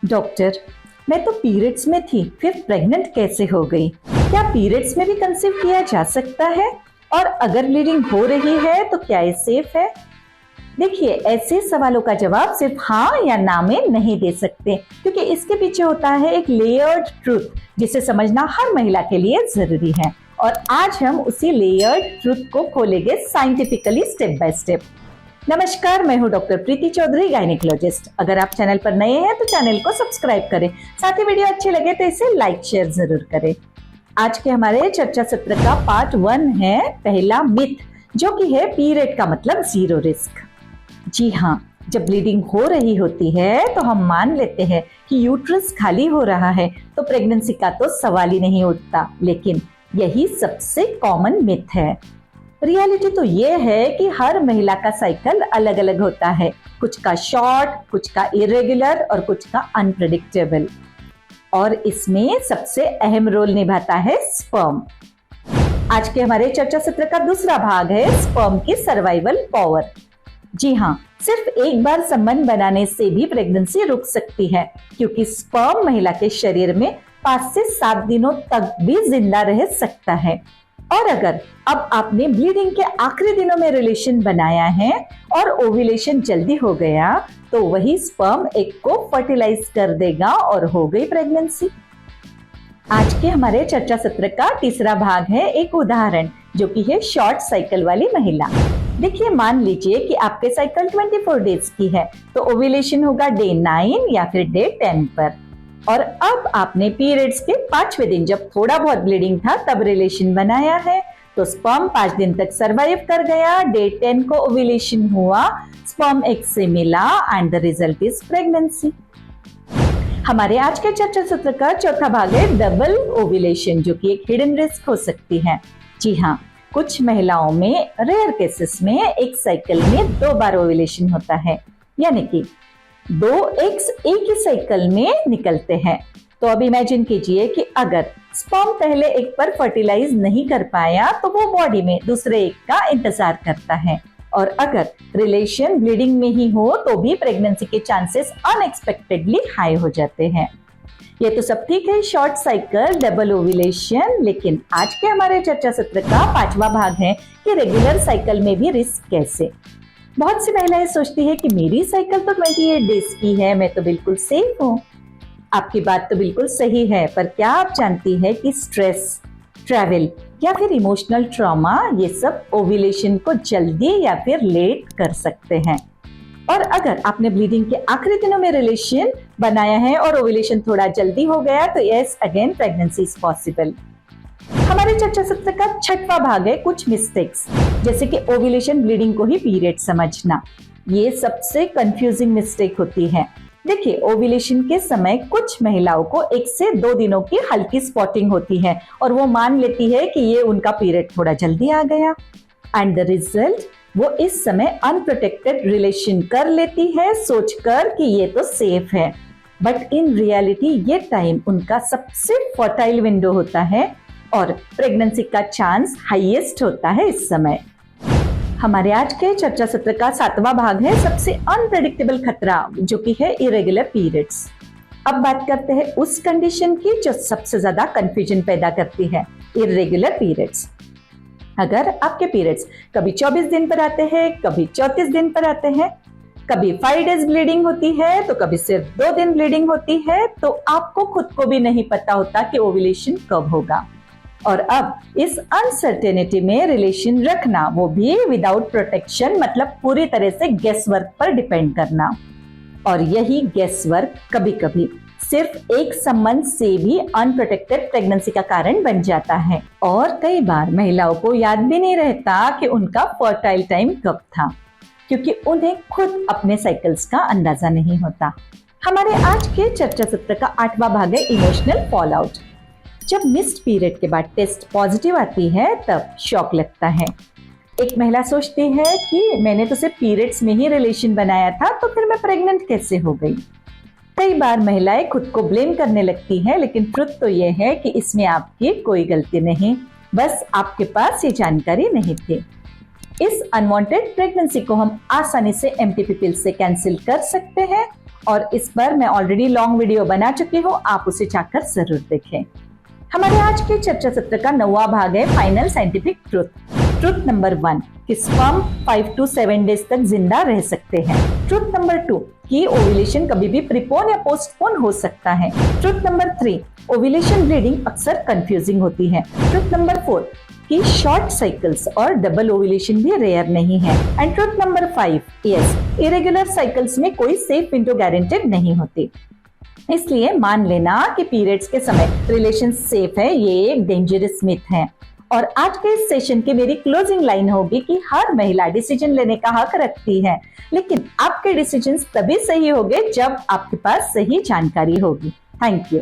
Doctor, मैं तो periods में थी, फिर प्रेग्नेंट कैसे हो गई? क्या पीरियड्स में भी कंसीव किया जा सकता है? और अगर ब्लीडिंग हो रही है तो क्या ये सेफ है? देखिए, ऐसे सवालों का जवाब सिर्फ हाँ या ना में नहीं दे सकते, क्योंकि इसके पीछे होता है एक लेयर्ड ट्रूथ जिसे समझना हर महिला के लिए जरूरी है। और आज हम उसी लेयर्ड ट्रूथ को खोलेंगे साइंटिफिकली, स्टेप बाय स्टेप। नमस्कार, मैं हूं डॉक्टर प्रीति चौधरी, गायनेकोलॉजिस्ट। अगर आप चैनल पर नए हैं तो चैनल को सब्सक्राइब करें, साथ ही वीडियो अच्छी लगे तो इसे लाइक शेयर जरूर करें। आज के हमारे चर्चा सत्र का पार्ट 1 है पहला मिथ, जो कि है पीरियड का मतलब जीरो रिस्क। जी हाँ, जब ब्लीडिंग हो रही होती है तो हम मान लेते हैं कि यूट्रस खाली हो रहा है, तो प्रेगनेंसी का तो सवाल ही नहीं उठता। लेकिन यही सबसे कॉमन मिथ है। रियलिटी तो ये है कि हर महिला का साइकिल अलग अलग होता है, कुछ का शॉर्ट, कुछ का इरेगुलर और कुछ का अनप्रेडिक्टेबल। और इसमें सबसे अहम रोल निभाता है स्पर्म। आज के हमारे चर्चा सत्र का दूसरा भाग है स्पर्म की सर्वाइवल पावर। जी हाँ, सिर्फ एक बार संबंध बनाने से भी प्रेगनेंसी रुक सकती है, क्योंकि स्पर्म महिला के शरीर में 5 से 7 दिनों तक भी जिंदा रह सकता है। और अगर अब आपने ब्लीडिंग के आखिरी दिनों में रिलेशन बनाया है और ओव्यूलेशन जल्दी हो गया, तो वही स्पर्म एग को फर्टिलाइज कर देगा और हो गई प्रेगनेंसी। आज के हमारे चर्चा सत्र का तीसरा भाग है एक उदाहरण, जो कि है शॉर्ट साइकिल वाली महिला। देखिए, मान लीजिए कि आपके साइकिल 24 डेज की है, तो ओव्यूलेशन होगा डे 9 या फिर डे 10 पर। और अब आपने पीरियड्स के 5वें दिन, जब थोड़ा बहुत ब्लीडिंग था, तब रिलेशन बनाया है, तो स्पर्म 5 दिन तक सरवाइव कर गया। डे 10 को ओव्यूलेशन हुआ, स्पर्म एग से मिला and the result is pregnancy. हमारे आज के चर्चा सत्र का चौथा भाग है डबल ओव्यूलेशन, जो कि एक हिडन रिस्क हो सकती है। जी हाँ, कुछ महिलाओं में, रेयर केसेस में, एक साइकिल में 2 बार ओव्यूलेशन होता है, यानी कि 2 एग्स एक ही साइकिल में निकलते हैं। तो अब इमेजिन कीजिए कि अगर स्पर्म पहले एग पर फर्टिलाइज नहीं कर पाया, तो वो बॉडी में दूसरे एग का इंतजार करता है। और अगर रिलेशन ब्लीडिंग में ही हो तो भी प्रेगनेंसी के चांसेस अनएक्सपेक्टेडली हाई हो जाते हैं। ये तो सब ठीक है, शॉर्ट साइकिल, डबल ओव्यूलेशन। लेकिन आज के हमारे चर्चा सत्र का 5वां भाग है कि रेगुलर साइकिल में भी रिस्क कैसे। बहुत सी महिलाएं सोचती है कि मेरी साइकिल तो 28 डेज की है, मैं तो बिल्कुल सेफ हूँ। आपकी बात तो बिल्कुल सही है, पर क्या आप जानती है कि स्ट्रेस, ट्रैवल या फिर इमोशनल ट्रॉमा, ये सब ओव्यूलेशन को जल्दी या फिर लेट कर सकते हैं। और अगर आपने ब्लीडिंग के आखिरी दिनों में रिलेशन बनाया है और ओव्यूलेशन थोड़ा जल्दी हो गया, तो yes, again pregnancy is possible. हमारे चर्चा सत्र का 6वां भाग है कुछ मिस्टेक्स, जैसे कि ओव्यूलेशन ब्लीडिंग को ही पीरियड समझना। ये सबसे कंफ्यूजिंग मिस्टेक होती है। देखिए, ओव्यूलेशन के समय कुछ महिलाओं को 1 से 2 दिनों की हल्की स्पॉटिंग होती है और वो मान लेती है कि ये उनका पीरियड थोड़ा जल्दी आ गया, एंड द रिजल्ट, वो इस समय अनप्रोटेक्टेड रिलेशन कर लेती है, सोचकर कि ये तो सेफ है। बट इन रियलिटी ये टाइम उनका सबसे फर्टाइल विंडो होता है और प्रेगनेंसी का चांस हाईएस्ट होता है इस समय। हमारे आज के चर्चा सत्र का 7वां भाग है सबसे अनप्रेडिक्टेबल खतरा, जो कि है इरेगुलर पीरियड्स। अब बात करते हैं उस कंडीशन की जो सबसे ज्यादा कंफ्यूजन पैदा करती है, इरेगुलर पीरियड्स। अगर आपके पीरियड्स कभी 24 दिन पर आते हैं, कभी 34 दिन पर आते हैं, कभी 5 डेज ब्लीडिंग होती है, तो कभी सिर्फ 2 दिन ब्लीडिंग होती है, तो आपको खुद को भी नहीं पता होता कि ओव्यूलेशन कब होगा। और अब इस अनसर्टेनिटी में रिलेशन रखना, वो भी विदाउट प्रोटेक्शन, मतलब पूरी तरह से गेस वर्क पर डिपेंड करना। और यही गेस वर्क कभी कभी सिर्फ एक संबंध से भी अनप्रोटेक्टेड प्रेगनेंसी का कारण बन जाता है। और कई बार महिलाओं को याद भी नहीं रहता कि उनका फर्टाइल टाइम कब था, क्योंकि उन्हें खुद अपने साइकिल्स का अंदाजा नहीं होता। हमारे आज के चर्चा सत्र का 8वां भाग है इमोशनल फॉल आउट। जब मिस्ड पीरियड के बाद टेस्ट पॉजिटिव आती है, तब शॉक लगता है। एक महिला सोचती है कि मैंने तो सिर्फ पीरियड्स में ही रिलेशन बनाया था, तो फिर मैं प्रेग्नेंट कैसे हो गई। कई बार महिलाएं खुद को ब्लेम करने लगती हैं, लेकिन ट्रुथ तो ये है कि इसमें आपकी कोई गलती नहीं, बस आपके पास ये जानकारी नहीं थी। इस अनवांटेड प्रेगनेंसी को हम आसानी से एमटीपी पिल से कैंसिल कर सकते हैं और इस पर मैं ऑलरेडी लॉन्ग वीडियो बना चुकी हूँ, आप उसे जाकर जरूर देखें। हमारे आज के चर्चा सत्र का 9वां भाग है final scientific truth. Truth number 1 कि स्पर्म 5 to 7 डेज तक जिंदा रह सकते हैं। ट्रुथ नंबर 2 कि ओव्यूलेशन कभी भी प्रीपोन या पोस्टपोन हो सकता है। ट्रुथ नंबर 3 ओव्यूलेशन ब्लीडिंग अक्सर कंफ्यूजिंग होती है। ट्रुथ नंबर 4 कि शॉर्ट साइकिल्स और डबल ओव्यूलेशन भी रेयर नहीं है। And truth number 5 yes, irregular cycles में कोई सेफ विंडो गारंटेड नहीं होती, इसलिए मान लेना कि पीरियड्स के समय रिलेशन सेफ है ये एक डेंजरस मिथ है। और आज के इस सेशन की मेरी क्लोजिंग लाइन होगी कि हर महिला डिसीजन लेने का हक रखती है, लेकिन आपके डिसीजंस तभी सही होंगे जब आपके पास सही जानकारी होगी। Thank you.